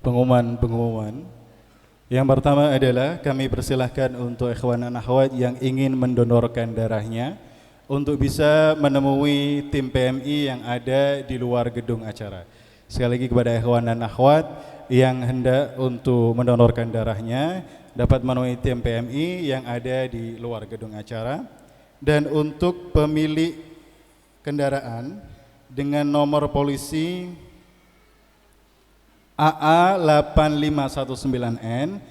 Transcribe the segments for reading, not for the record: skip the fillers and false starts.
pengumuman. Yang pertama adalah kami persilahkan untuk ikhwan dan akhwat yang ingin mendonorkan darahnya untuk bisa menemui tim PMI yang ada di luar gedung acara. Sekali lagi kepada ikhwan dan akhwat yang hendak untuk mendonorkan darahnya dapat menemui tim PMI yang ada di luar gedung acara. Dan untuk pemilik kendaraan dengan nomor polisi AA8519N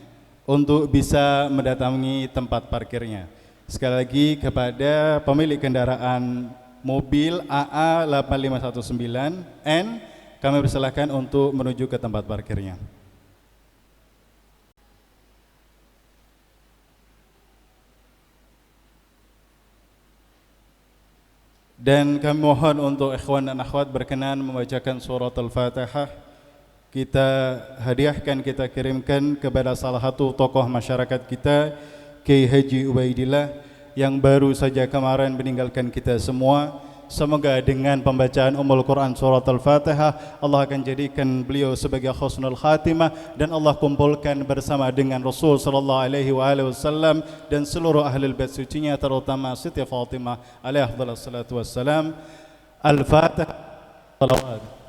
untuk bisa mendatangi tempat parkirnya. Sekali lagi kepada pemilik kendaraan mobil AA8519N, kami persilahkan untuk menuju ke tempat parkirnya. Dan kami mohon untuk ikhwan dan akhwat berkenan membacakan surat Al-Fatihah. Kita hadiahkan, kita kirimkan kepada salah satu tokoh masyarakat kita, Kiai Haji Ubaidillah, yang baru saja kemarin meninggalkan kita semua. Semoga dengan pembacaan Ummul Quran surat Al-Fatihah, Allah akan jadikan beliau sebagai husnul khatimah dan Allah kumpulkan bersama dengan Rasul sallallahu alaihi wasallam dan seluruh ahli bait sucinya, terutama Siti Fatimah alaihi wassalatu wassalam. Al-Fatihah. Salawat.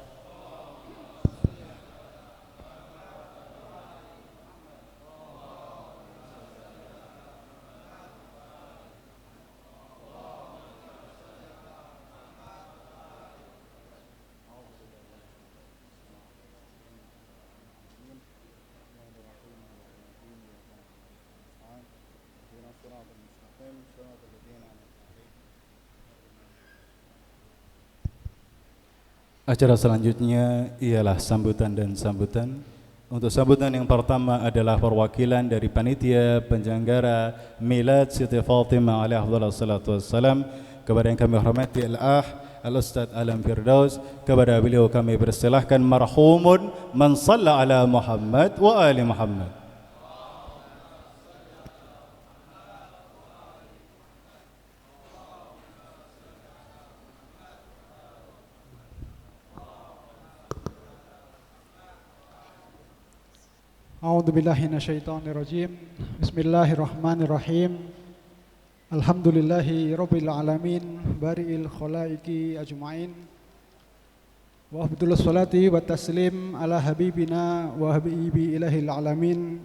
Acara selanjutnya ialah sambutan dan sambutan. Untuk sambutan yang pertama adalah perwakilan dari panitia penyelenggara Milad Siti Fatimah alaihi wassalatu wassalam. Kepada yang kami hormati Al-Ustaz Alam Firdaus, kepada beliau kami persilahkan marhumun man shalla ala Muhammad wa ali Muhammad. A'udzu billahi minasyaitonir rajim. Bismillahirrahmanirrahim. Alhamdulillahi rabbil alamin, bari'il khalaiqi ajmain. Wa afdhalus salati wa taslim ala habibina wa habibi ilahil alamin,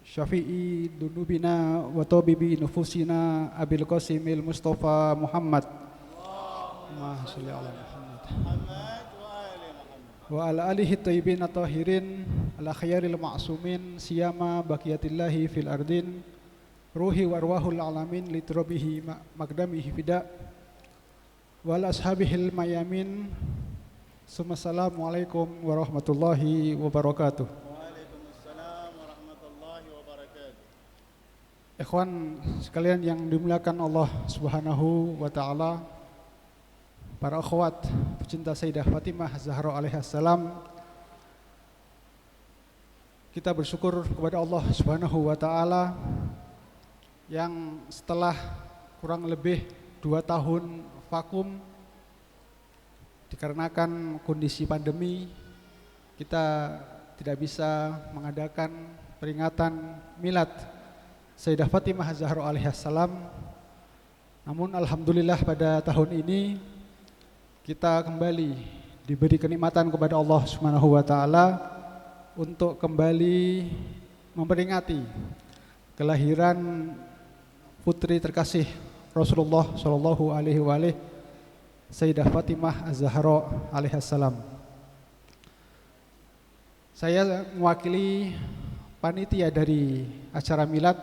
syafi'i dunubina wa tabibi nufusina Abil Qasimil Mustafa Muhammad. Allahumma shalli ala Muhammad wa ala alihi thayyibin at-tahirin ala khayaril ma'sumin siyama baqiyatillahi fil ardin ruhi wa arwahul alamin litrabihi magdamihi fida wal ashabihil mayamin. Assalamualaikum warahmatullahi wabarakatuh. Waalaikumsalam warahmatullahi wabarakatuh. Ikhwan sekalian yang dimuliakan Allah Subhanahu wa taala, para akhwat pecinta Sayyidah Fatimah Zahra alaihissalam, kita bersyukur kepada Allah Subhanahu wa taala yang setelah kurang lebih 2 tahun vakum dikarenakan kondisi pandemi, kita tidak bisa mengadakan peringatan Milad Sayyidah Fatimah Zahra alaihissalam. Namun alhamdulillah pada tahun ini kita kembali diberi kenikmatan kepada Allah Subhanahu wa taala untuk kembali memperingati kelahiran putri terkasih Rasulullah sallallahu alaihi wasallam, Sayyidah Fatimah Az-Zahra alaihissalam. Saya mewakili panitia dari acara milad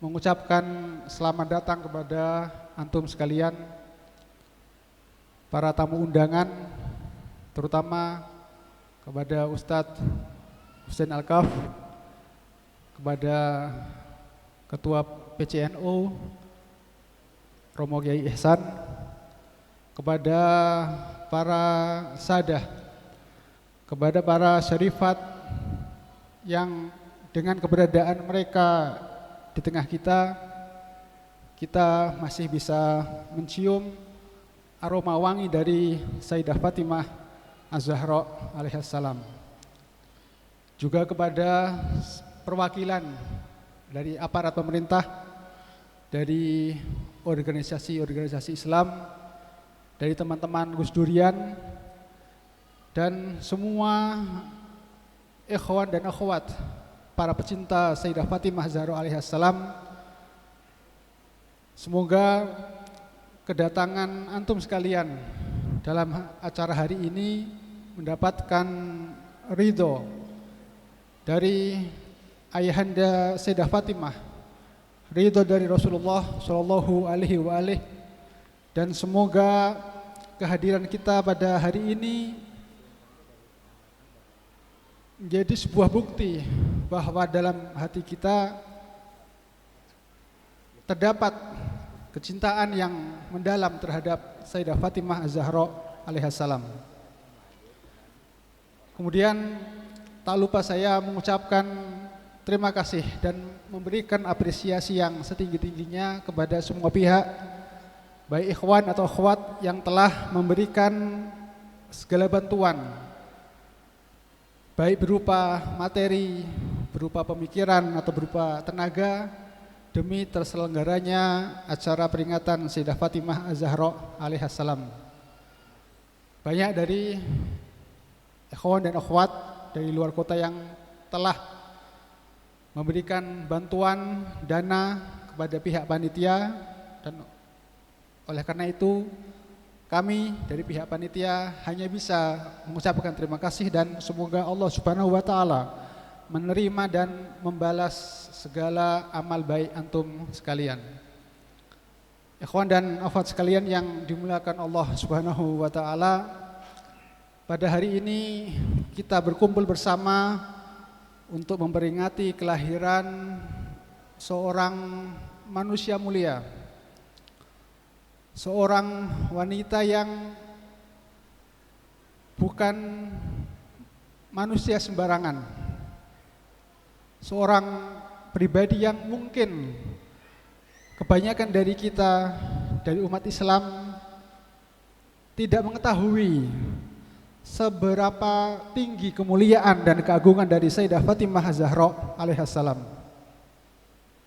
mengucapkan selamat datang kepada antum sekalian, para tamu undangan, terutama kepada Ustadz Husain Al-Kaf, kepada Ketua PCNU Romo Kiai Ihsan, kepada para sadah, kepada para syarifat yang dengan keberadaan mereka di tengah kita, kita masih bisa mencium aroma wangi dari Sayyidah Fatimah Az-Zahra alaihissalam. juga kepada perwakilan dari aparat pemerintah, dari organisasi-organisasi Islam, dari teman-teman Gus Durian, dan semua ikhwan dan akhwat, para pecinta Sayyidah Fatimah Zahra alaihissalam. Semoga kedatangan antum sekalian dalam acara hari ini mendapatkan ridho dari ayahanda Sayyidah Fatimah, ridho dari Rasulullah Shallallahu Alaihi Wasallam, dan semoga kehadiran kita pada hari ini menjadi sebuah bukti bahwa dalam hati kita terdapat kecintaan yang mendalam terhadap Sayyidah Fatimah Az-Zahra alaihissalam. Kemudian tak lupa saya mengucapkan terima kasih dan memberikan apresiasi yang setinggi-tingginya kepada semua pihak, baik ikhwan atau akhwat yang telah memberikan segala bantuan, baik berupa materi, berupa pemikiran atau berupa tenaga, demi terselenggaranya acara peringatan Sayyidah Fatimah Az-Zahra alaihissalam. Banyak dari ikhwan dan akhwat dari luar kota yang telah memberikan bantuan dana kepada pihak panitia, dan oleh karena itu kami dari pihak panitia hanya bisa mengucapkan terima kasih dan semoga Allah Subhanahu wa taala menerima dan membalas segala amal baik antum sekalian. Ikhwan dan akhwat sekalian yang dimuliakan Allah Subhanahu wa taala, pada hari ini kita berkumpul bersama untuk memperingati kelahiran seorang manusia mulia, seorang wanita yang bukan manusia sembarangan, seorang pribadi yang mungkin kebanyakan dari kita, dari umat Islam, tidak mengetahui seberapa tinggi kemuliaan dan keagungan dari Sayyidah Fatimah Az-Zahra alaihissalam.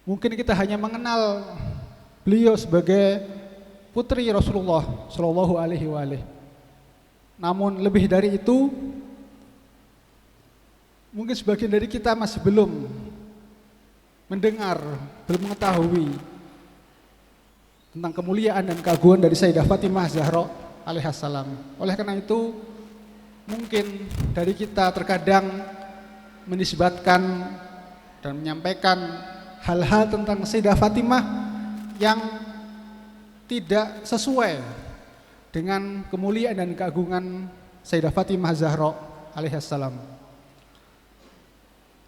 Mungkin kita hanya mengenal beliau sebagai putri Rasulullah Shallallahu Alaihi Wasallam. Namun lebih dari itu, mungkin sebagian dari kita masih belum mendengar, belum mengetahui tentang kemuliaan dan keagungan dari Sayyidah Fatimah Az-Zahra alaihissalam. Oleh karena itu, mungkin dari kita terkadang menisbatkan dan menyampaikan hal-hal tentang Sayyidah Fatimah yang tidak sesuai dengan kemuliaan dan keagungan Sayyidah Fatimah Az-Zahra alaihissalam.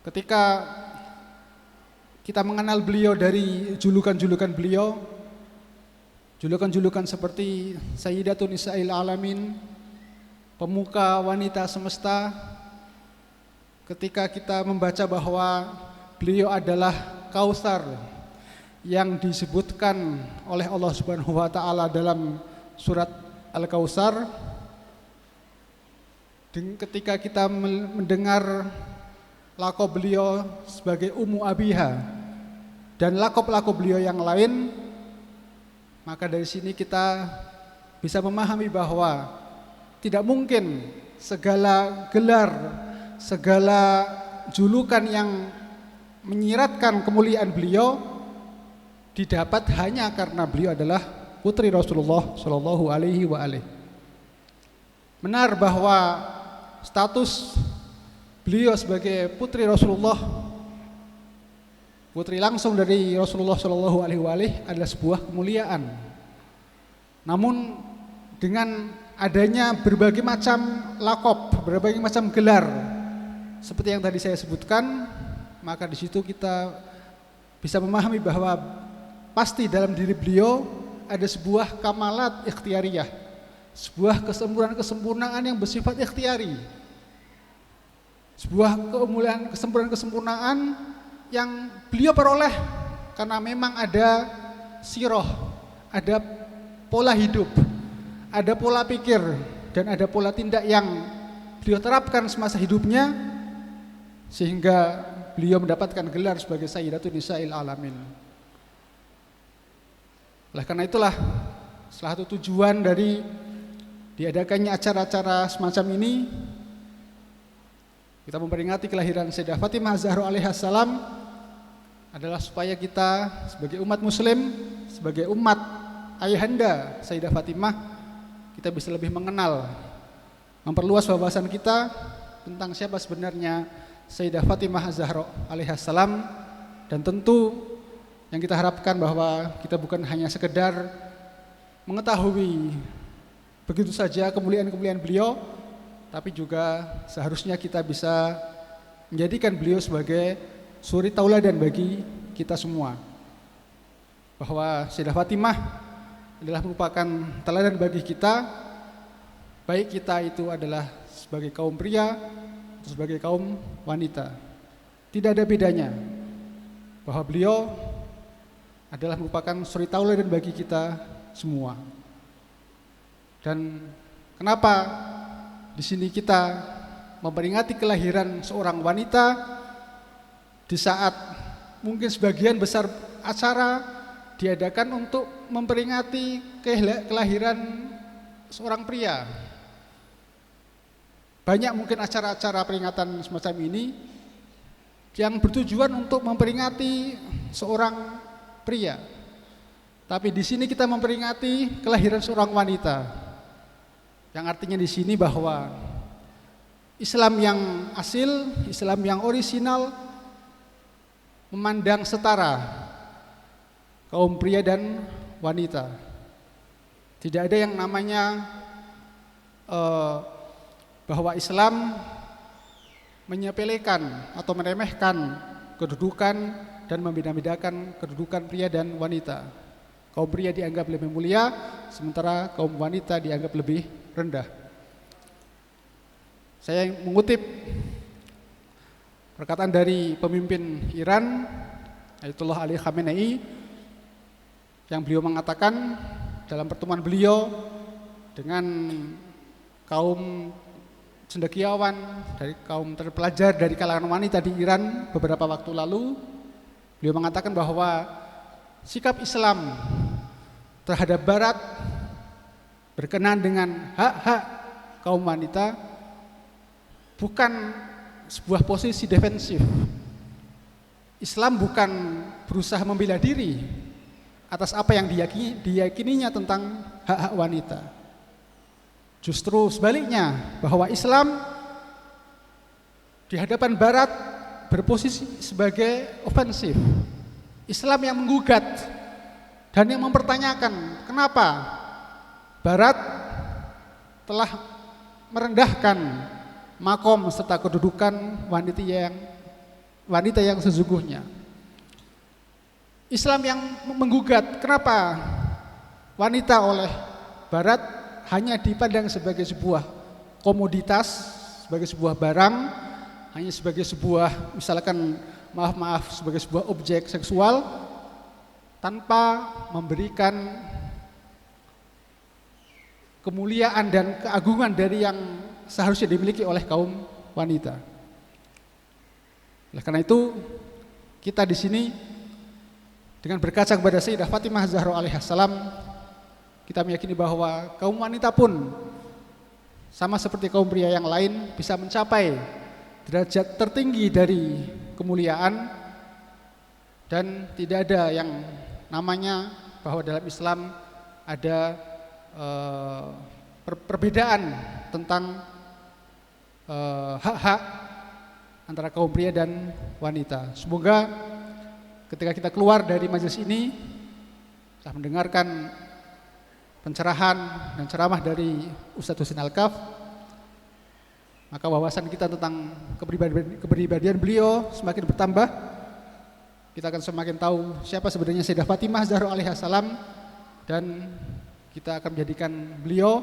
Ketika kita mengenal beliau dari julukan-julukan beliau, julukan-julukan seperti Sayyidatun Nisa'il Alamin, pemuka wanita semesta, ketika kita membaca bahwa beliau adalah Kautsar yang disebutkan oleh Allah Subhanahu wa taala dalam surat Al-Kautsar, ketika kita mendengar lakop beliau sebagai Ummu Abiha dan lakop-lakop beliau yang lain, maka dari sini kita bisa memahami bahwa tidak mungkin segala gelar, segala julukan yang menyiratkan kemuliaan beliau didapat hanya karena beliau adalah putri Rasulullah Shallallahu Alaihi Wasallam. Benar bahwa status beliau sebagai putri Rasulullah, putri langsung dari Rasulullah Shallallahu Alaihi Wasallam adalah sebuah kemuliaan. Namun dengan adanya berbagai macam lakop, berbagai macam gelar seperti yang tadi saya sebutkan, maka di situ kita bisa memahami bahwa pasti dalam diri beliau ada sebuah kamalat ikhtiariyah, sebuah kesempurnaan yang bersifat ikhtiari, sebuah kemuliaan, kesempurnaan yang beliau peroleh karena memang ada sirah, ada pola hidup, ada pola pikir, dan ada pola tindak yang beliau terapkan semasa hidupnya, sehingga beliau mendapatkan gelar sebagai Sayyidatun Nisa'il Alamin. Oleh karena itulah salah satu tujuan dari diadakannya acara-acara semacam ini, kita memperingati kelahiran Sayyidah Fatimah Zahra alaihissalam, adalah supaya kita sebagai umat muslim, sebagai umat ayahanda Sayyidah Fatimah, kita bisa lebih mengenal, memperluas wawasan kita tentang siapa sebenarnya Sayyidah Fatimah Zahra alaihissalam. Dan tentu yang kita harapkan bahwa kita bukan hanya sekedar mengetahui begitu saja kemuliaan-kemuliaan beliau, tapi juga seharusnya kita bisa menjadikan beliau sebagai suri tauladan bagi kita semua, bahwa Sayyidah Fatimah adalah merupakan teladan bagi kita, baik kita itu adalah sebagai kaum pria atau sebagai kaum wanita. Tidak ada bedanya, bahwa beliau adalah merupakan suri tauladan bagi kita semua. Dan kenapa di sini kita memperingati kelahiran seorang wanita di saat mungkin sebagian besar acara diadakan untuk memperingati kelahiran seorang pria. Banyak mungkin acara-acara peringatan semacam ini yang bertujuan untuk memperingati seorang pria. Tapi di sini kita memperingati kelahiran seorang wanita. Yang artinya di sini bahwa Islam yang asil, Islam yang orisinal memandang setara kaum pria dan wanita. Tidak ada yang namanya bahwa Islam menyepelekan atau meremehkan kedudukan dan membeda-bedakan kedudukan pria dan wanita. Kaum pria dianggap lebih mulia, sementara kaum wanita dianggap lebih rendah. Saya mengutip perkataan dari pemimpin Iran, Ayatollah Ali Khamenei, yang beliau mengatakan dalam pertemuan beliau dengan kaum cendekiawan, dari kaum terpelajar dari kalangan wanita di Iran beberapa waktu lalu. Beliau mengatakan bahwa sikap Islam terhadap Barat berkenaan dengan hak-hak kaum wanita bukan sebuah posisi defensif. Islam bukan berusaha membela diri atas apa yang diyakininya tentang hak-hak wanita. Justru sebaliknya, bahwa Islam di hadapan Barat berposisi sebagai ofensif. Islam yang menggugat dan yang mempertanyakan kenapa Barat telah merendahkan makom serta kedudukan wanita yang sesungguhnya. Islam yang menggugat kenapa wanita oleh Barat hanya dipandang sebagai sebuah komoditas, sebagai sebuah barang, hanya sebagai sebuah, misalkan sebagai sebuah objek seksual, tanpa memberikan kemuliaan dan keagungan dari yang seharusnya dimiliki oleh kaum wanita. Oleh karena itu, kita di sini dengan berkaca kepada Sayyidah Fatimah Zahra alaihissalam, kita meyakini bahwa kaum wanita pun sama seperti kaum pria yang lain bisa mencapai derajat tertinggi dari kemuliaan, dan tidak ada yang namanya bahwa dalam Islam ada perbedaan tentang hak-hak antara kaum pria dan wanita. Semoga ketika kita keluar dari majelis ini telah mendengarkan pencerahan dan ceramah dari Ustadz Husin Al-Kaf, maka wawasan kita tentang kepribadian beliau semakin bertambah. Kita akan semakin tahu siapa sebenarnya Sayyidah Fatimah Zahra alaihissalam, dan kita akan menjadikan beliau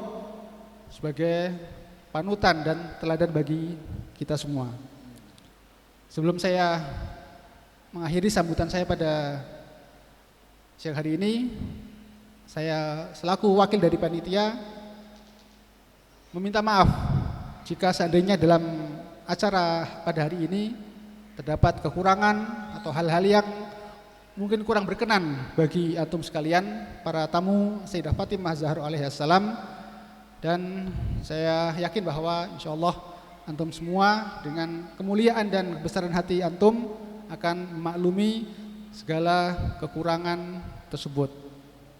sebagai panutan dan teladan bagi kita semua. Sebelum saya mengakhiri sambutan saya pada siang hari ini, saya selaku wakil dari panitia meminta maaf jika seandainya dalam acara pada hari ini terdapat kekurangan atau hal-hal yang mungkin kurang berkenan bagi antum sekalian, para tamu Sayyidah Fatimah Zahra alaihissalam, dan saya yakin bahwa insyaallah antum semua dengan kemuliaan dan kebesaran hati antum akan memaklumi segala kekurangan tersebut.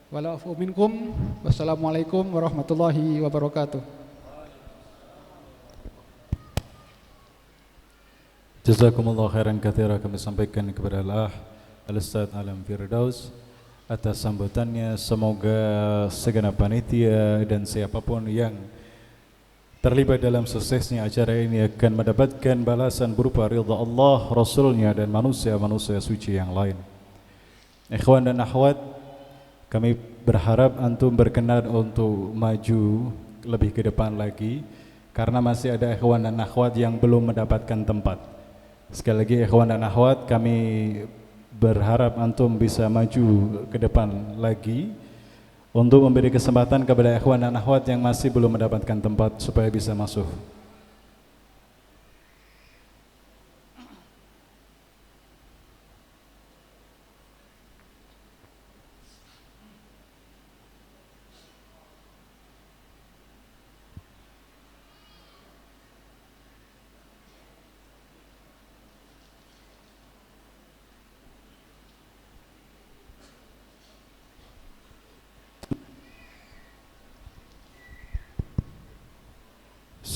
Wa'alaikum minkum. Wassalamualaikum warahmatullahi wabarakatuh. Jazakumullah khairan katsira, kami sampaikan kepada Al-Ustaz Alam Firdaus atas sambutannya. Semoga segenap panitia dan siapapun yang terlibat dalam suksesnya acara ini akan mendapatkan balasan berupa ridha Allah, Rasulnya, dan manusia-manusia suci yang lain. Ikhwan dan akhwat, kami berharap antum berkenan untuk maju lebih ke depan lagi, karena masih ada ikhwan dan akhwat yang belum mendapatkan tempat. Sekali lagi ikhwan dan akhwat, kami berharap antum bisa maju ke depan lagi untuk memberi kesempatan kepada ikhwan dan akhwat yang masih belum mendapatkan tempat supaya bisa masuk.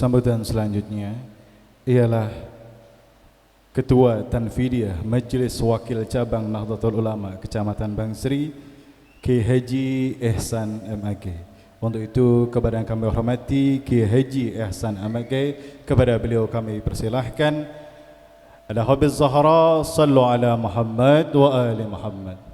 Sambutan selanjutnya ialah Ketua Tanfidiyah Majelis Wakil Cabang Nahdlatul Ulama Kecamatan Bangsri, Kiai Haji Ihsan MAG. Untuk itu kepada yang kami hormati Kiai Haji Ihsan MAG, kepada beliau kami persilahkan. Ala Habiz Zahra, sallu ala Muhammad wa ali Muhammad.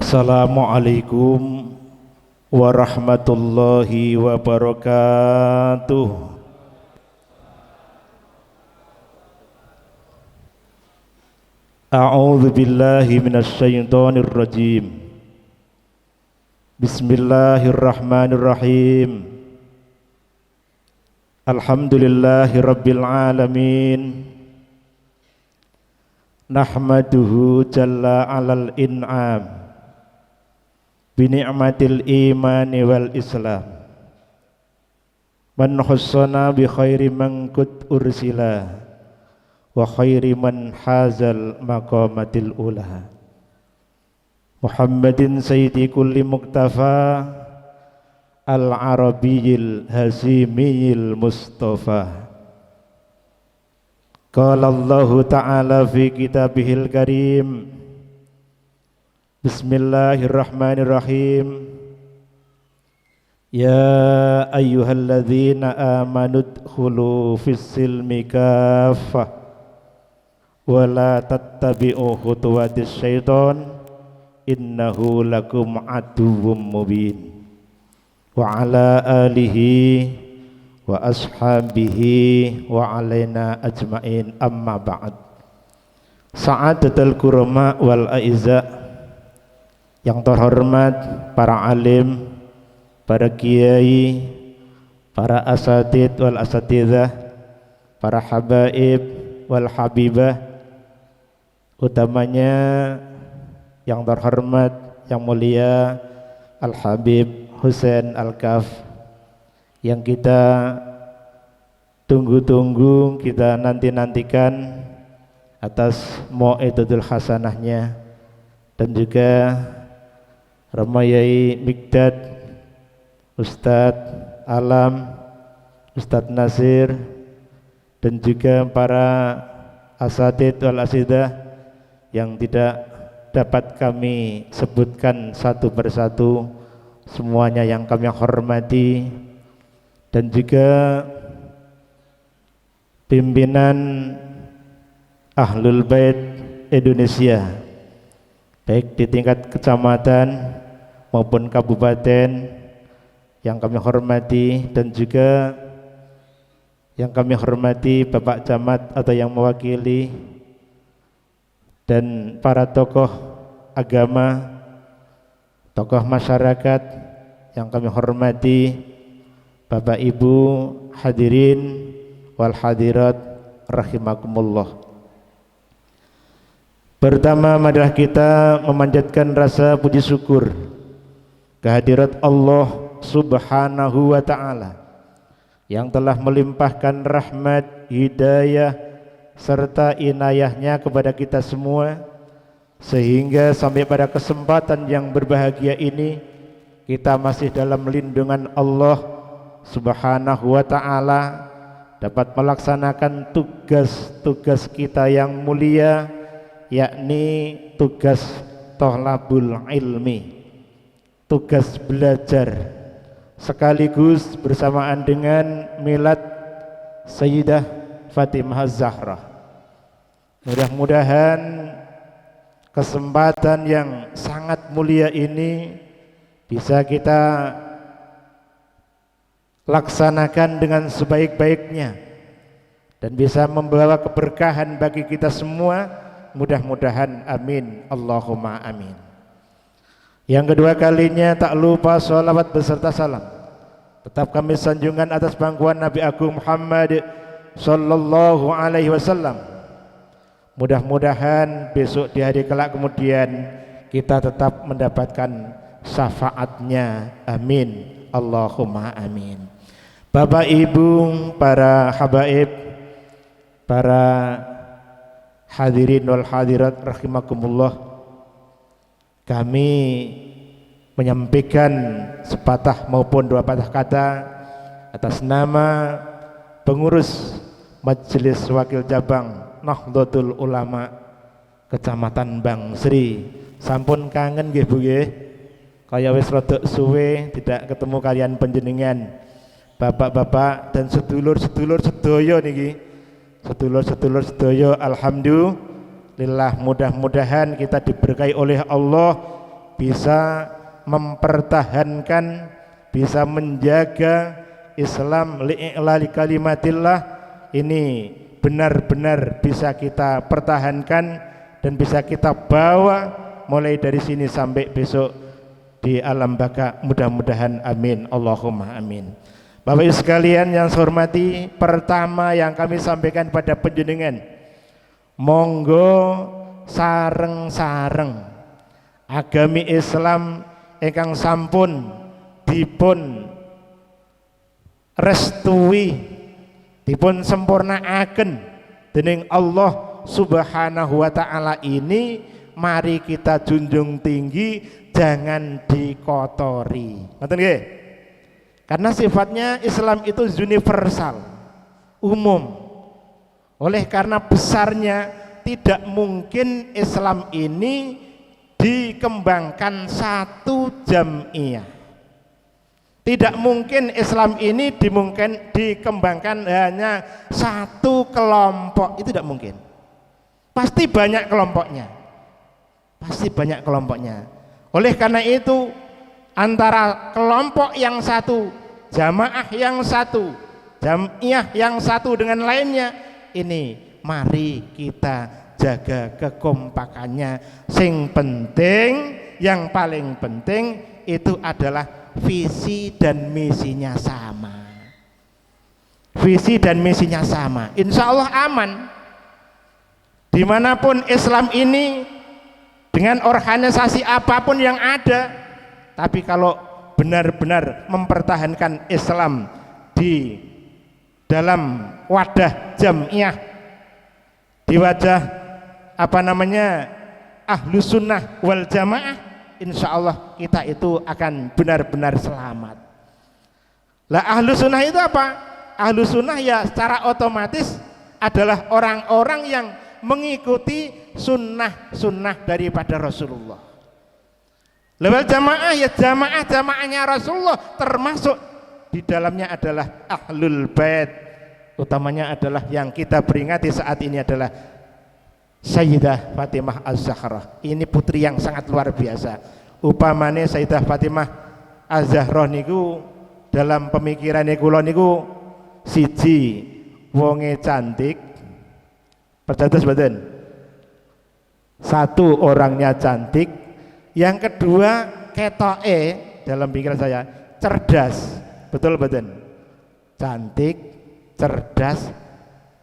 Assalamualaikum warahmatullahi wabarakatuh. A'udzu billahi minasy syaithanir rajim. Bismillahirrahmanirrahim. Alhamdulillahi rabbil alamin. Nahmaduhu jalla 'alal in'am bini'matil imani wal islam, man khussana bi khairi man qad ursila wa khairi man hazal maqamatil ula, Muhammadin sayyidi kulli muktafa al-arabiyil hasimiyil mustafa. Qala Allahu ta'ala fi kitabihil karim, Bismillahirrahmanirrahim. Ya ayyuhalladzina amanu dkhulu fis-silmi kaffah wa la tattabi'u khutuwatis syaiton innahu lakum aduwwum mubin. Wa ala alihi wa ashabihi wa alaina ajmain, amma ba'd. Sa'adatul kurama wal aiza, yang terhormat para alim, para kiai, para asatid wal asatidzah, para habaib wal habibah, utamanya yang terhormat, yang mulia Al-Habib Husain Al-Kaf, yang kita tunggu-tunggu, kita nanti-nantikan atas mau'idatul hasanahnya, dan juga Ramayai Mikdad, Ustadz Alam, Ustadz Nasir, dan juga para asatid wal asidah yang tidak dapat kami sebutkan satu persatu, semuanya yang kami hormati, dan juga pimpinan Ahlul Bait Indonesia baik di tingkat kecamatan maupun kabupaten yang kami hormati, dan juga yang kami hormati Bapak Camat atau yang mewakili, dan para tokoh agama, tokoh masyarakat yang kami hormati, Bapak Ibu hadirin wal hadirat rahimakumullah. Pertama, marilah kita memanjatkan rasa puji syukur kehadirat Allah Subhanahu wa ta'ala yang telah melimpahkan rahmat, hidayah serta inayahnya kepada kita semua, sehingga sampai pada kesempatan yang berbahagia ini kita masih dalam lindungan Allah Subhanahu wa ta'ala, dapat melaksanakan tugas-tugas kita yang mulia, yakni tugas thalabul ilmi, tugas belajar, sekaligus bersamaan dengan milad Sayyidah Fatimah Zahra. Mudah-mudahan kesempatan yang sangat mulia ini bisa kita laksanakan dengan sebaik-baiknya dan bisa membawa keberkahan bagi kita semua. Mudah-mudahan, amin, Allahumma amin. Yang kedua kalinya tak lupa sholawat beserta salam tetap kami sanjungkan atas pangkuan Nabi Agung Muhammad sallallahu alaihi wasallam. Mudah-mudahan besok di hari kelak kemudian kita tetap mendapatkan syafaatnya, amin, Allahumma amin. Bapak Ibu, para habaib, para hadirin wal hadirat rahimakumullah, kami menyampaikan sepatah maupun dua patah kata atas nama pengurus Majelis Wakil Cabang Nahdlatul Ulama Kecamatan Bangsri. Sampun kangen nggih Bu nggih, kaya wis rada suwe tidak ketemu kalian panjenengan bapak-bapak dan sedulur-sedulur sedaya niki. Sedulur-sedulur sedaya, alhamdulillah, mudah-mudahan kita diberkahi oleh Allah, bisa mempertahankan, bisa menjaga Islam li'ilali kalimatillah ini benar-benar bisa kita pertahankan dan bisa kita bawa mulai dari sini sampai besok di alam baka, mudah-mudahan, amin, Allahumma amin. Bapak Ibu sekalian yang saya hormati, pertama yang kami sampaikan pada panjenengan, monggo sareng-sareng agami Islam ingkang sampun dipun restui, dipun sempurnaaken dening Allah Subhanahu wa ta'ala ini, mari kita junjung tinggi, jangan dikotori. Ngoten nggih? Karena sifatnya Islam itu universal, umum. Oleh karena besarnya, tidak mungkin Islam ini dikembangkan satu jamiah. Tidak mungkin Islam ini dikembangkan hanya satu kelompok, itu tidak mungkin. Pasti banyak kelompoknya. Pasti banyak kelompoknya. Oleh karena itu, antara kelompok yang satu, jamaah yang satu, jamiah yang satu dengan lainnya, ini mari kita jaga kekompakannya. Sing penting, yang paling penting itu adalah visi dan misinya sama. Visi dan misinya sama, insya Allah aman. Dimanapun Islam ini, dengan organisasi apapun yang ada, tapi kalau benar-benar mempertahankan Islam di dalam wadah jamiah, di wadah Ahlus Sunnah wal Jamaah, insya Allah kita itu akan benar-benar selamat. Lah Ahlus Sunnah itu apa? Ahlus Sunnah ya secara otomatis adalah orang-orang yang mengikuti sunnah-sunnah daripada Rasulullah. Lewat jamaah ya jamaahnya Rasulullah, termasuk di dalamnya adalah Ahlul Bait. Utamanya adalah yang kita peringati saat ini adalah Sayyidah Fatimah Az-Zahra. Ini putri yang sangat luar biasa. Upamane Sayyidah Fatimah Az-Zahra niku dalam pemikirannya kula niku siji wonge cantik, percatus mboten? Satu, orangnya cantik. Yang kedua, ketoke dalam pikiran saya cerdas. Betul mboten? Cantik, cerdas,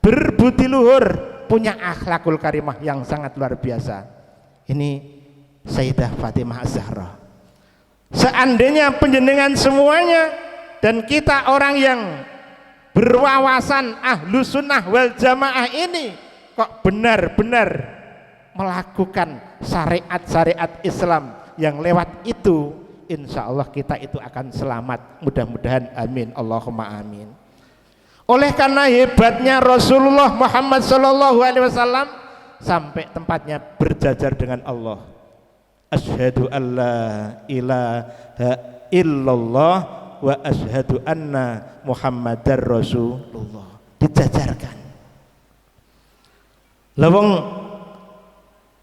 berbudi luhur, punya akhlakul karimah yang sangat luar biasa. Ini Sayyidah Fatimah Az-Zahra. Seandainya penjenengan semuanya dan kita orang yang berwawasan Ahlus Sunnah wal Jamaah ini kok benar-benar melakukan syariat-syariat Islam yang lewat itu, insya Allah kita itu akan selamat. Mudah-mudahan, amin, Allahumma amin. Oleh karena hebatnya Rasulullah Muhammad SAW sampai tempatnya berjajar dengan Allah. Asyhadu an la ilaha illallah wa asyhadu anna Muhammadar Rasulullah. Dijajarkan. Lawang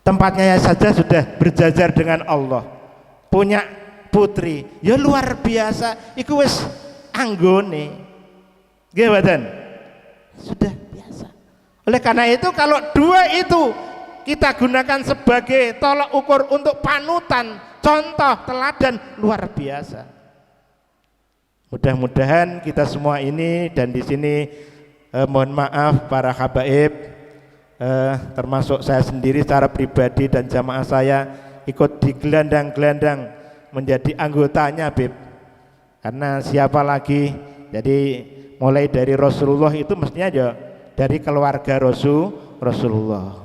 tempatnya saja sudah berjajar dengan Allah. Punya putri, ya luar biasa. Iku wis anggone. Nggih mboten? Sudah biasa. Oleh karena itu kalau dua itu kita gunakan sebagai tolak ukur untuk panutan, contoh, teladan, luar biasa. Mudah-mudahan kita semua ini dan di sini mohon maaf para habaib, termasuk saya sendiri secara pribadi dan jamaah saya ikut digelandang-gelandang menjadi anggotanya, Bib. Karena siapa lagi? Jadi mulai dari Rasulullah itu mestinya aja dari keluarga Rasulullah.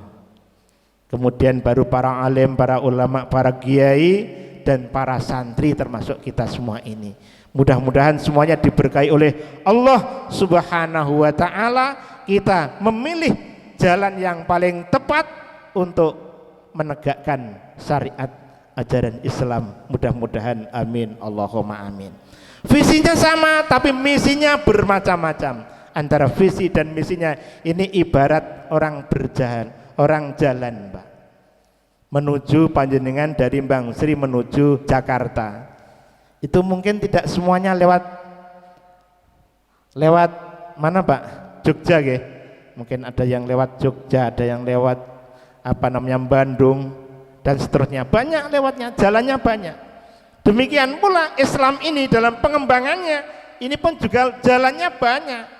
Kemudian baru para alim, para ulama, para kiai dan para santri termasuk kita semua ini. Mudah-mudahan semuanya diberkahi oleh Allah Subhanahu wa taala. Kita memilih jalan yang paling tepat untuk menegakkan syariat ajaran Islam. Mudah-mudahan, amin, Allahumma amin. Visinya sama tapi misinya bermacam-macam. Antara visi dan misinya ini ibarat orang berjalan, orang jalan, Pak, menuju panjenengan dari Bang Sri menuju Jakarta. Itu mungkin tidak semuanya lewat mana, Pak? Jogja, nggih. Mungkin ada yang lewat Jogja, ada yang lewat Bandung dan seterusnya. Banyak lewatnya, jalannya banyak. Demikian pula Islam ini dalam pengembangannya ini pun juga jalannya banyak.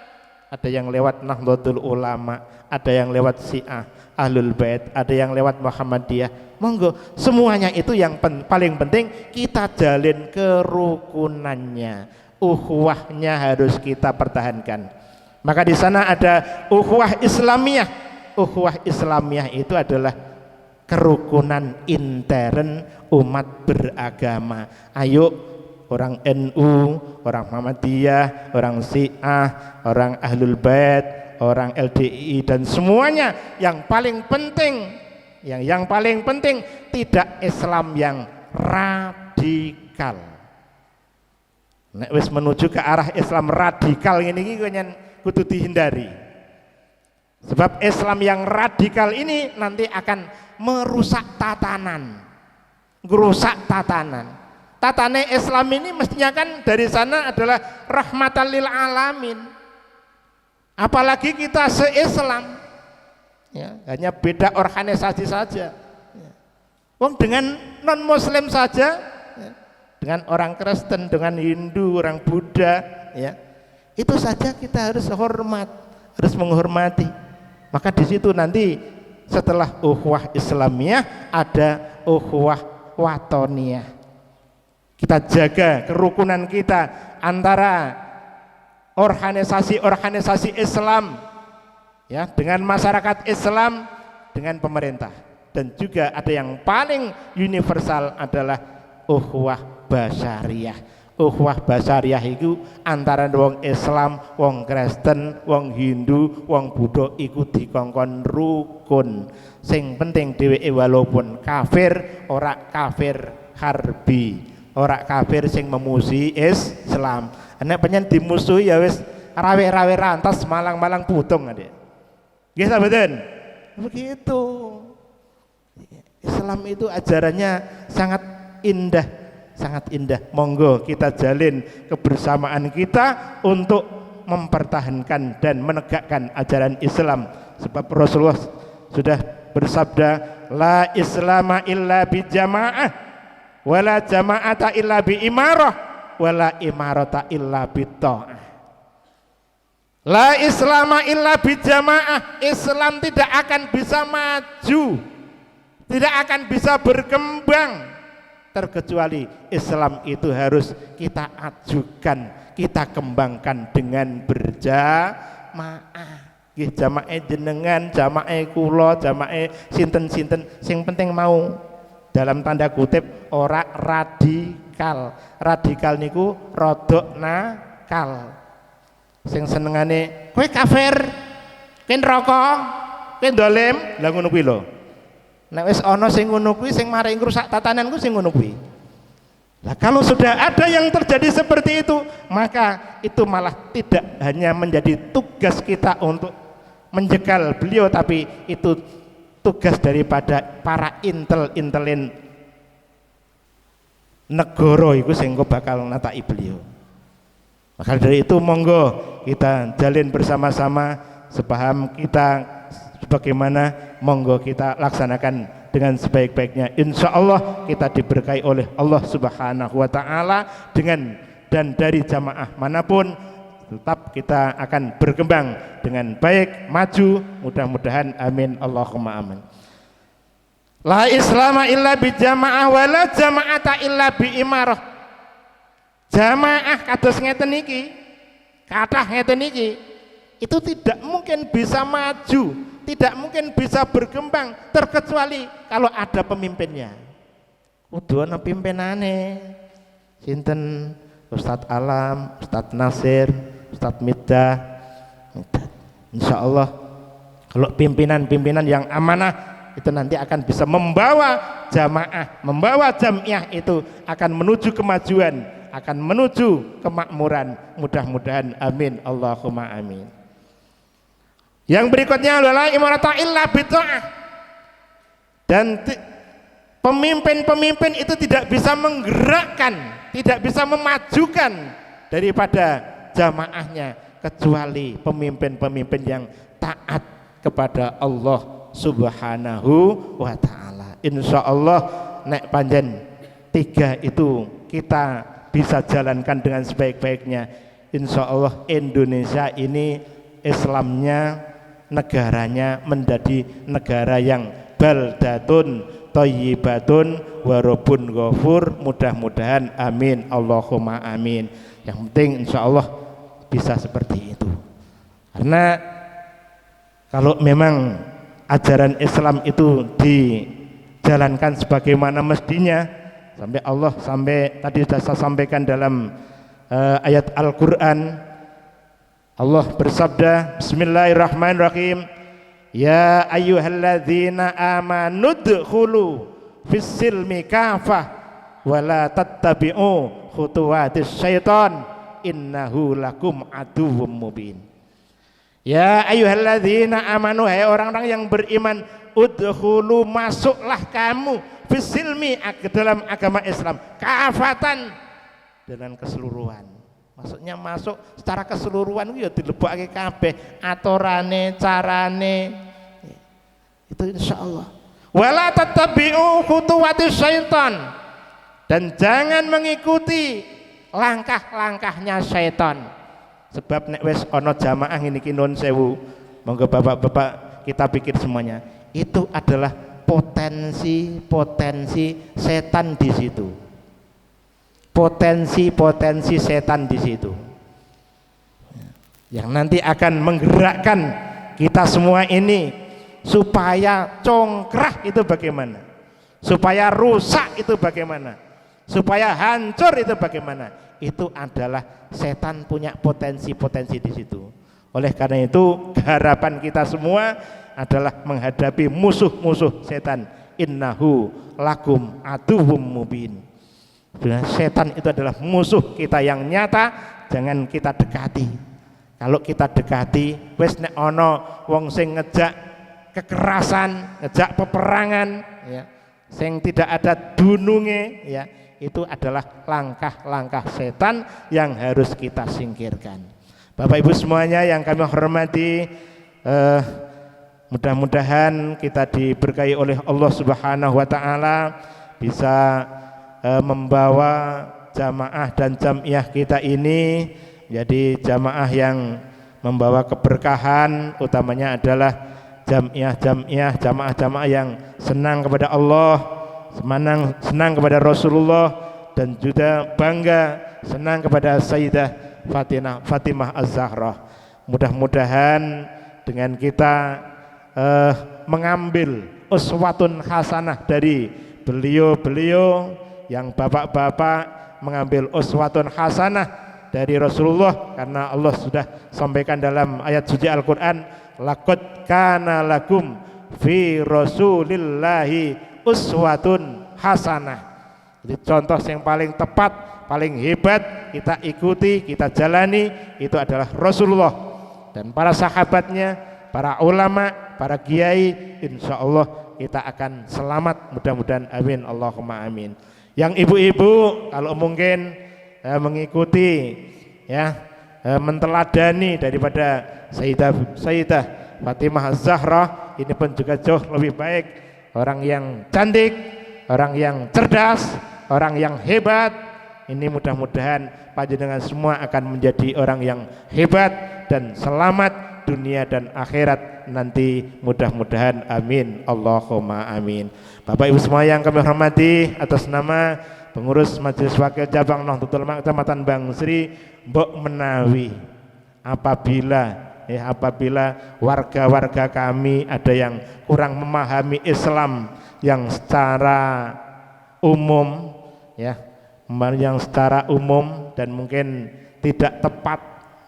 Ada yang lewat Nahdlatul Ulama, ada yang lewat Syiah, Ahlul Bait, ada yang lewat Muhammadiyah. Monggo, semuanya itu yang paling penting kita jalin kerukunannya, ukhuwahnya harus kita pertahankan. Maka di sana ada ukhuwah Islamiyah. Ukhuwah Islamiyah itu adalah kerukunan intern umat beragama. Ayo orang NU, orang Muhammadiyah, orang Syiah, orang Ahlul Bait, orang LDI dan semuanya yang paling penting tidak Islam yang radikal. Nek wis menuju ke arah Islam radikal ini kudu dihindari. Sebab Islam yang radikal ini nanti akan merusak tatanan. Ngerusak tatanan. Tatane Islam ini mestinya kan dari sana adalah rahmatan lil alamin. Apalagi kita se-Islam. Ya, hanya beda organisasi saja. Ya. Wong dengan non muslim saja, ya, dengan orang Kristen, dengan Hindu, orang Buddha, ya, itu saja kita harus hormat, harus menghormati. Maka di situ nanti setelah ukhuwah Islamiyah ada ukhuwah watoniyah. Kita jaga kerukunan kita antara organisasi-organisasi Islam, ya, dengan masyarakat Islam, dengan pemerintah, dan juga ada yang paling universal adalah ukhuwah basyariah. Ukhuwah basyariah itu antara wong Islam, wong Kristen, wong Hindu, wong Buddha iku dikongkon rukun. Sing penting dheweke walaupun kafir ora kafir harbi, ora kafir sing memusuhi Islam. Nek penyen dimusuhi ya wis rawe-rawe rantas malang-malang putung, Adik. Nggih ta mboten? Begitu. Islam itu ajarannya sangat indah, sangat indah. Monggo kita jalin kebersamaan kita untuk mempertahankan dan menegakkan ajaran Islam. Sebab Rasulullah sudah bersabda, la islama illa bi jamaah, wala jama'ata illa bi imarah, wala imarata illa bi ta'ah. La islama illa bi jamaah. Islam tidak akan bisa maju, tidak akan bisa berkembang terkecuali Islam itu harus kita ajukan, kita kembangkan dengan berjamaah. Nggih, jamaah jenengan, jamaah kula, jamaah sinten-sinten, sing penting mau dalam tanda kutip ora radikal. Radikal niku rodok nakal. Sing senengane kowe kafir, kowe neraka, kowe dolim, lha ngono kuwi lho. Nek wis ana sing ngono kuwi sing marai ngrusak tatananku sing ngono kuwi. Nah, kalau sudah ada yang terjadi seperti itu, maka itu malah tidak hanya menjadi tugas kita untuk menjegal beliau, tapi itu tugas daripada para intelin negara iku sing bakal nataki beliau. Maka dari itu monggo kita jalin bersama-sama, sepaham kita sebagaimana, monggo kita laksanakan dengan sebaik-baiknya. Insya Allah kita diberkahi oleh Allah Subhanahu wa Ta'ala dengan dan dari jamaah manapun tetap kita akan berkembang dengan baik, maju, mudah-mudahan, amin, Allahumma amin. La islama illa bi jamaah wa la jama'ata illa bi imarah. Jamaah kados ngeten iki, kathah ngeten iki, itu tidak mungkin bisa maju, tidak mungkin bisa berkembang terkecuali kalau ada pemimpinnya. Kudu ana pimpinane. Sinten? Ustadz Alam, Ustadz Nasir, Ustadz Midah. Insya Allah kalau pimpinan-pimpinan yang amanah itu nanti akan bisa membawa jamaah, membawa jamiah itu akan menuju kemajuan, akan menuju kemakmuran. Mudah-mudahan, amin, Allahumma amin. Yang berikutnya adalah imarata illa bita'ah. Dan pemimpin-pemimpin itu tidak bisa menggerakkan, tidak bisa memajukan daripada jamaahnya kecuali pemimpin-pemimpin yang taat kepada Allah Subhanahu wa Ta'ala. Insya Allah nek panjen tiga itu kita bisa jalankan dengan sebaik-baiknya. Insya Allah Indonesia ini Islamnya, negaranya menjadi negara yang baldatun thayyibatun warabun ghafur. Mudah-mudahan, amin, Allahumma amin. Yang penting insya Allah bisa seperti itu, karena kalau memang ajaran Islam itu dijalankan sebagaimana mestinya, sampai tadi sudah saya sampaikan dalam ayat Al-Quran, Allah bersabda, bismillahirrahmanirrahim, ya ayyuhalladzina amanu dkhulu fis-silmi kafah wa la tattabi'u khutuwatis syaitan innahu lakum aduwwum mubin. Ya ayyuhalladzina amanu, hai orang-orang yang beriman, udkhulu, masuklah kamu, fis-silmi, ke dalam agama Islam, kafatan, dengan keseluruhan. Maksudnya masuk secara keseluruhan ya dilebokake kabeh, aturane, carane. Itu insyaallah. Wala tattabi'u khutuwatis syaitan, dan jangan mengikuti langkah-langkahnya syaitan. Sebab nek wis ana jamaah ngene iki nun sewu, monggo bapak-bapak kita pikir semuanya, itu adalah potensi setan di situ. Potensi setan di situ yang nanti akan menggerakkan kita semua ini supaya congkrah itu bagaimana, supaya rusak itu bagaimana, supaya hancur itu bagaimana. Itu adalah setan punya potensi-potensi di situ. Oleh karena itu harapan kita semua adalah menghadapi musuh-musuh setan. Innahu lakum aduwwum mubin. Setan itu adalah musuh kita yang nyata, jangan kita dekati. Kalau kita dekati, wis nek ana wong sing ngejak kekerasan, ngejak peperangan, ya, sing tidak ada dununge, ya, itu adalah langkah-langkah setan yang harus kita singkirkan. Bapak Ibu semuanya yang kami hormati, mudah-mudahan kita diberkahi oleh Allah Subhanahu wa taala, bisa membawa jamaah dan jamiah kita ini menjadi jamaah yang membawa keberkahan, utamanya adalah jamiah-jamiah, jamaah-jamaah yang senang kepada Allah, senang kepada Rasulullah, dan juga bangga senang kepada Sayyidah Fatimah Az-Zahra. Mudah-mudahan dengan kita mengambil uswatun hasanah dari beliau-beliau, yang bapak-bapak mengambil uswatun hasanah dari Rasulullah, karena Allah sudah sampaikan dalam ayat suci Al-Quran, laqad kana lakum fi rasulillahi uswatun hasanah. Jadi contoh yang paling tepat, paling hebat kita ikuti, kita jalani, itu adalah Rasulullah dan para sahabatnya, para ulama, para kiai. Insya Allah kita akan selamat, mudah-mudahan, amin, Allahumma amin. Yang ibu-ibu kalau mungkin mengikuti, ya, menteladani daripada Sayyidah Fatimah Az-Zahra, ini pun juga jauh lebih baik, orang yang cantik, orang yang cerdas, orang yang hebat. Ini mudah-mudahan panjenengan semua akan menjadi orang yang hebat dan selamat dunia dan akhirat nanti, mudah-mudahan, amin, Allahumma amin. Bapak Ibu semua yang kami hormati, atas nama pengurus Majelis Wakil Cabang Nahdlatul Ulama Kecamatan Bangsri, mbok menawi apabila warga-warga kami ada yang kurang memahami Islam yang secara umum, ya, yang secara umum dan mungkin tidak tepat,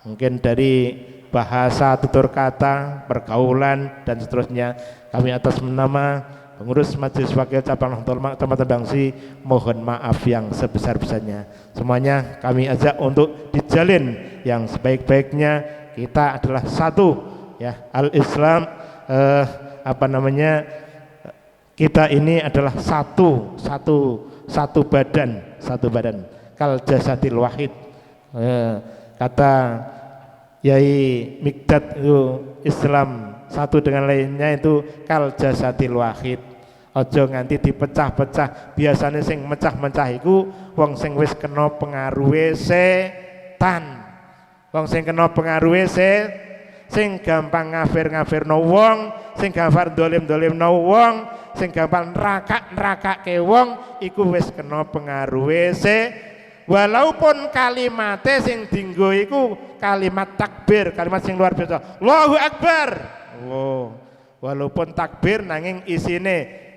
mungkin dari bahasa, tutur kata, pergaulan dan seterusnya, kami atas nama pengurus Majelis Wakil Cabang Nahdlatul Ulama Kecamatan Bangsri mohon maaf yang sebesar-besarnya. Semuanya kami ajak untuk dijalin yang sebaik-baiknya. Kita adalah satu, ya, al-Islam, kita ini adalah satu badan, kal jasadil wahid. Kata Yai Mikdad itu, Islam satu dengan lainnya itu kal jasadil wahid. Aja nganti dipecah-pecah. Biasanya sing mecah-mecah iku wong sing wis kena pengaruhe setan. Wong sing kena pengaruhe sing gampang ngafir-ngafirno wong, sing gampang dolim-dolimno wong, sing gampang nerakake wong, iku wis kena pengaruhe walaupun kalimatnya sing dinggo iku kalimat takbir, kalimat sing luar biasa, Allahu Akbar. Oh, walaupun takbir nanging isine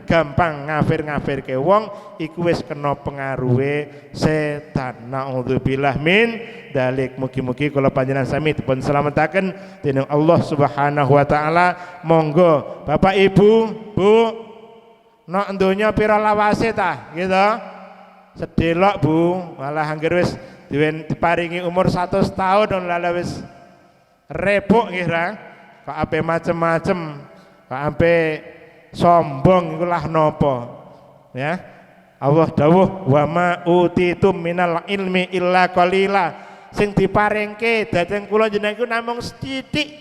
gampang ngafir ke wong, iku wis kena pengaruhe setan. Naudzubillah min dalik. Mugi-mugi kula panjenengan sami dipun slametaken dening Allah Subhanahu wa taala. Monggo Bapak Ibu, Bu, nok donya pira lawase ta, gitu. Sedelok Bu, malah anggere wis diparingi umur 100 tahun lha wis repuk nggih ra. Kok ape macem-macem, kok ape sombong iku lah napa, ya. Allah dawuh wa ma utitum minal ilmi illa qalila. Sing diparingke dhateng kula jenengan iku namung sithik.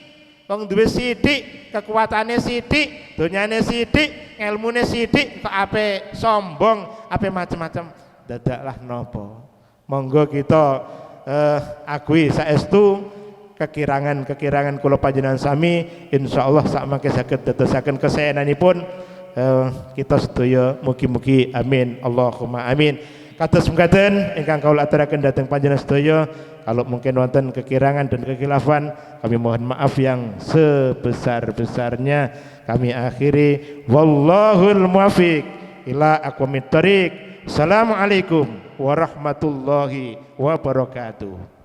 Wong duwe sithik, kekuatane sithik, donyane sithik, ilmune sithik, kok ape sombong, ape macem-macem, dadaklah napa. Monggo kita akui saestu kekirangan kula panjenengan sami, insyaallah sak mangke saged dadosaken kesayananipun kita sedaya, mugi-mugi, amin, Allahumma amin. Kados mekaten ingkang kawula aturaken dhateng panjenengan sedaya, kalau mungkin wonten kekirangan dan kekhilafan, kami mohon maaf yang sebesar-besarnya. Kami akhiri, wallahul muwaffiq ila aqwamit thoriq. Assalamualaikum warahmatullahi wabarakatuh.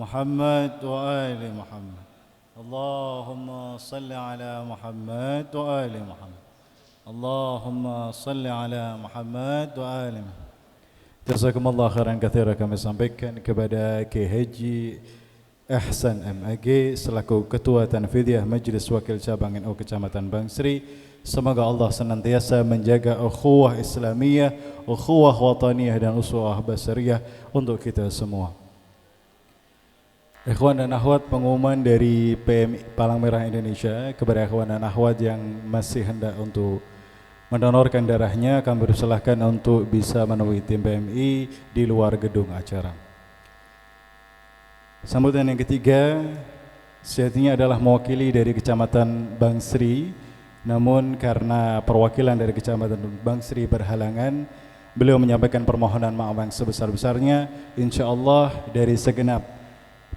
محمد وآل محمد اللهم صل على محمد وآل محمد اللهم صل على محمد وآل محمد. Jazakumullah khairan katsira kami sampaikan kepada Kiai Haji Ihsan MAG selaku Ketua Tanfidiyah Majelis Wakil Cabang NU Kecamatan Bangsri. Semoga Allah senantiasa menjaga ukhuwah Islamiyah, ukhuwah wataniyah dan uswah basariyah untuk kita semua. Ikhwan dan akhwat, pengumuman dari PMI Palang Merah Indonesia kepada ikhwan dan akhwat yang masih hendak untuk mendonorkan darahnya, kami persilahkan untuk bisa menemui tim PMI di luar gedung acara. Sambutan yang ketiga, sejatinya adalah mewakili dari Kecamatan Bangsri, namun karena perwakilan dari Kecamatan Bangsri berhalangan, beliau menyampaikan permohonan maaf yang sebesar-besarnya. InsyaAllah dari segenap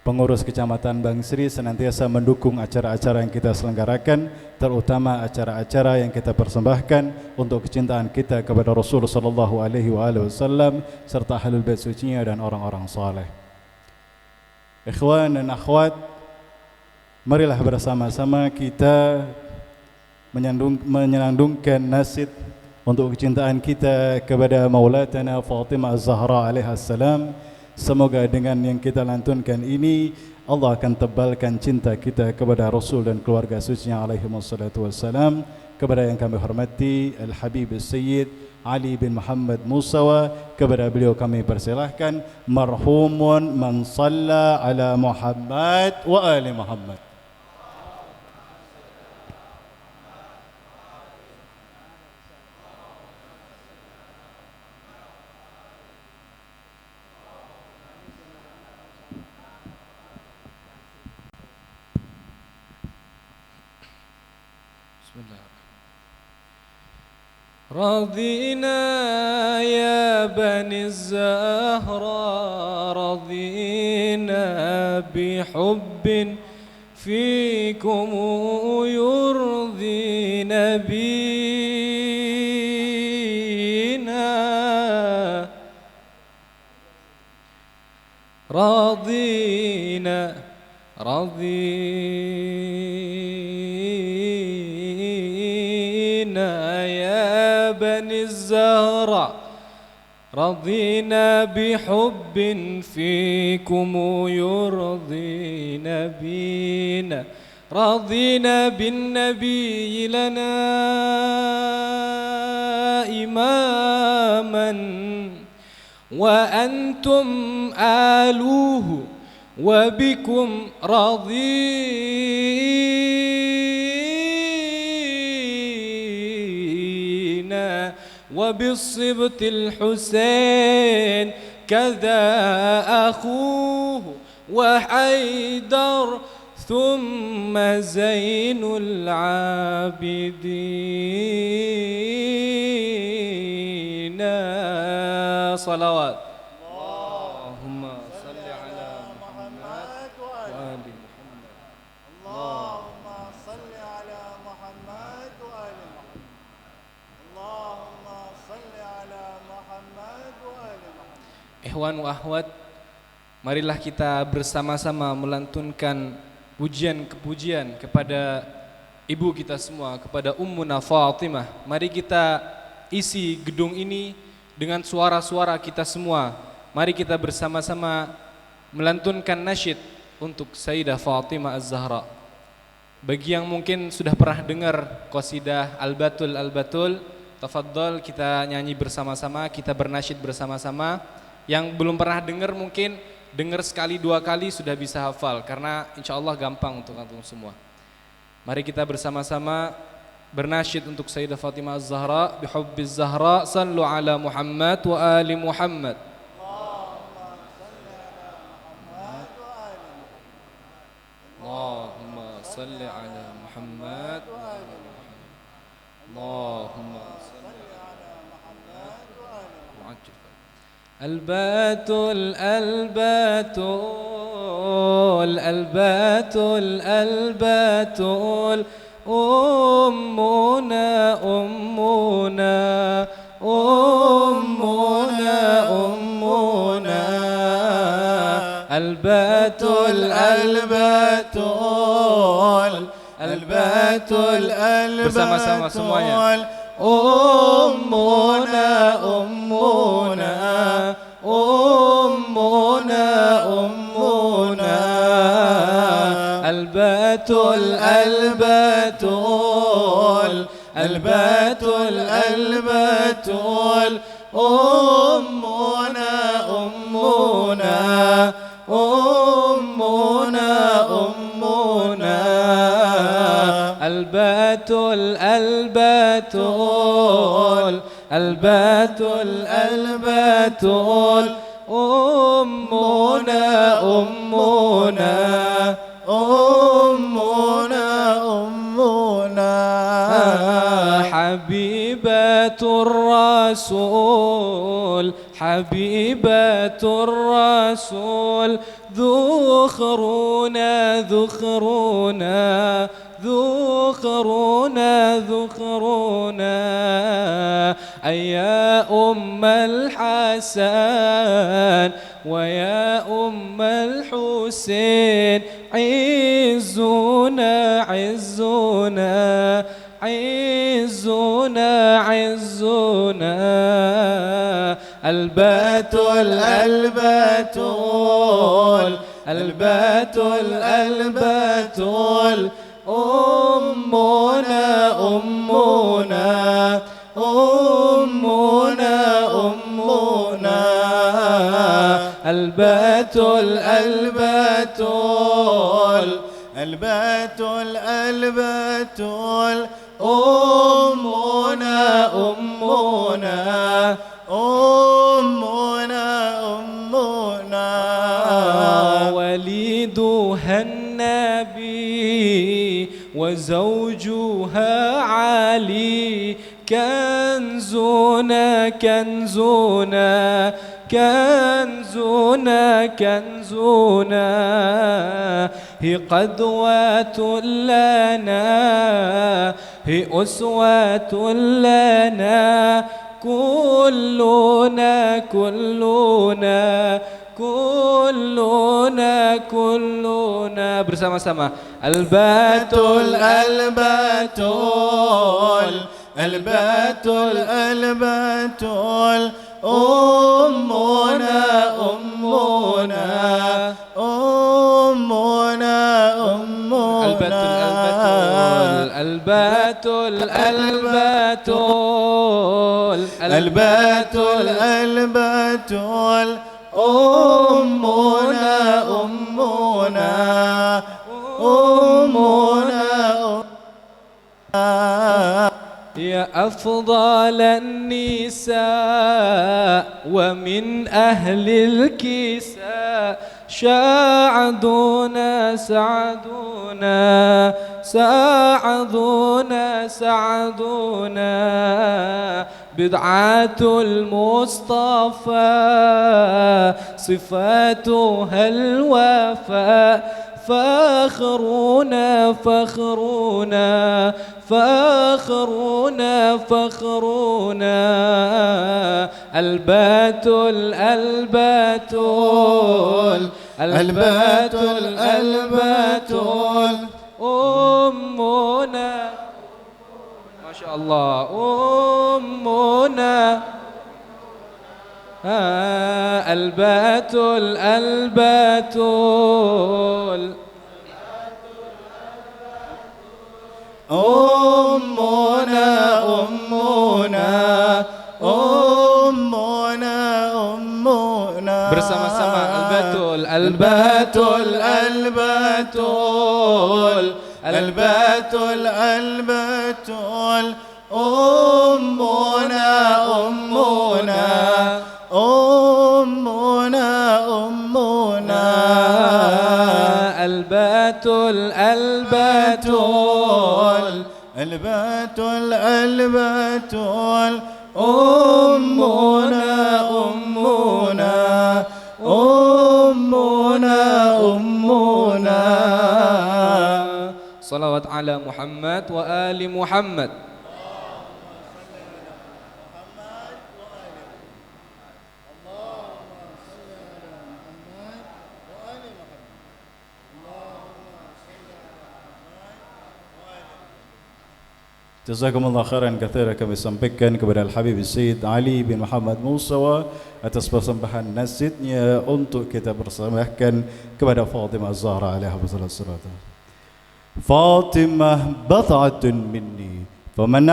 pengurus Kecamatan Bangsri senantiasa mendukung acara-acara yang kita selenggarakan, terutama acara-acara yang kita persembahkan untuk kecintaan kita kepada Rasulullah sallallahu alaihi wasallam serta ahlul bait sucinya dan orang-orang saleh. Ikhwan dan akhwat, marilah bersama-sama kita menyandungkan nasyid untuk kecintaan kita kepada Maulatana Fatimah Az-Zahra alaiha salam. Semoga dengan yang kita lantunkan ini Allah akan tebalkan cinta kita kepada Rasul dan keluarga sucinya alaihi wassalatu wassalam. Kepada yang kami hormati Al-Habib Sayyid Ali bin Muhammad Musawa, kepada beliau kami persilahkan. Marhumun man salla ala Muhammad wa ali Muhammad. رضينا يا بني الزهراء رضينا بحب فيكم يرضي نبينا رضينا يا بني الزهراء رضينا بحب فيكم يرضي نبينا رضينا بالنبي لنا إماما وأنتم آلوه وبكم رضينا وبالصبت الحسين كذا أخوه وحيدر ثم زين العابدين صلوات اللهم صل على محمد وآل محمد اللهم صل على محمد وآل محمد اللهم صل على محمد وآل محمد. Ikhwan wa akhwat, marilah kita bersama-sama melantunkan pujian-kepujian kepada ibu kita semua, kepada Ummuna Fatimah. Mari kita isi gedung ini dengan suara-suara kita semua. Mari kita bersama-sama melantunkan nasyid untuk Sayyidah Fatimah Az-Zahra. Bagi yang mungkin sudah pernah dengar qasidah Al-Batul Al-Batul, tafadhol kita nyanyi bersama-sama, kita bernasyid bersama-sama. Yang belum pernah dengar mungkin dengar sekali dua kali sudah bisa hafal, karena insya Allah gampang untuk antum semua. Mari kita bersama-sama bernasyid untuk Sayyidah Fatimah Az-Zahra. Bihubbiz Zahra sallu ala Muhammad wa ali Muhammad. Allahumma salli ala Muhammad wa ali Muhammad. Allahumma salli ala Muhammad wa ali Muhammad. الباتل الباتل الباتل الباتل أمنا أمنا أمنا أمنا الباتل الباتل الباتل bersama-sama semuanya أمنا أمنا أمنا أمنا البتول البتول البتول البتول أمنا أمنا أمنا أمنا البتول البتول البتول البتول أمنا أمنا أمنا أمنا حبيبة الرسول حبيبة الرسول ذخرنا ذخرنا ذخرنا ذخرنا أيا أم الحسن ويا أم الحسين عزنا عزنا عزنا عزنا البتول البتول البتول البتول أمنا أمنا أمنا أمنا البتول البتول البتول البتول أمنا أمنا أمنا أمنا وليدها النبي وزوجها علي كنزنا كنزنا كنزنا كنزنا هي قدوة لنا هي أسوة لنا كلنا كلنا كلنا كلنا bersama-sama البتول البتول البتول البتول أمنا أمنا أمنا أمنا البتول البتول البتول البتول أمنا أمنا أمنا يا أفضل النساء ومن أهل الكساء شاعدنا سعدنا ساعدنا سعدنا بدعة المصطفى صفاتها الوفاء فخرنا فخرنا فخرنا فخرنا البتول البتول البتول البتول أمنا ما شاء الله أمنا البتول البتول أمنا أمنا أمنا أمنا bersama-sama البتول البتول البتول البتول البتول أمنا أمنا أمنا أمنا البتول البتول البتول البتول أمنا أمنا أمنا أمنا صلوات على محمد وآل محمد. Jazakumullah khairan katsira kami sampaikan kepada Al-Habib Sayyid Ali bin Muhammad Musawa atas persembahan nasidnya untuk kita persembahkan kepada Fatimah Zahra alaiha wassalatu. Fatimah bad'atun minni faman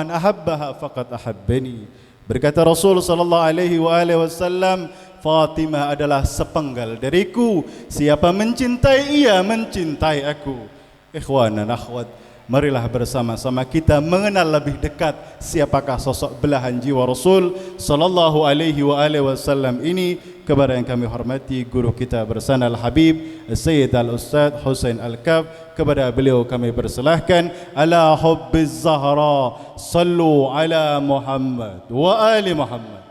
ahabbaha faqad ahabbani. Berkata Rasul sallallahu alaihi wasallam, Fatimah adalah sepenggal dariku, siapa mencintai ia mencintai aku. Ikhwan dan akhwat, marilah bersama-sama kita mengenal lebih dekat siapakah sosok belahan jiwa Rasul sallallahu alaihi wasallam ini. Kepada yang kami hormati guru kita bersana Al-Habib Sayyid Al-Ustaz Husain Al-Kaf, kepada beliau kami persilahkan. Ala hubbiz Zahra sallu ala Muhammad wa ali Muhammad.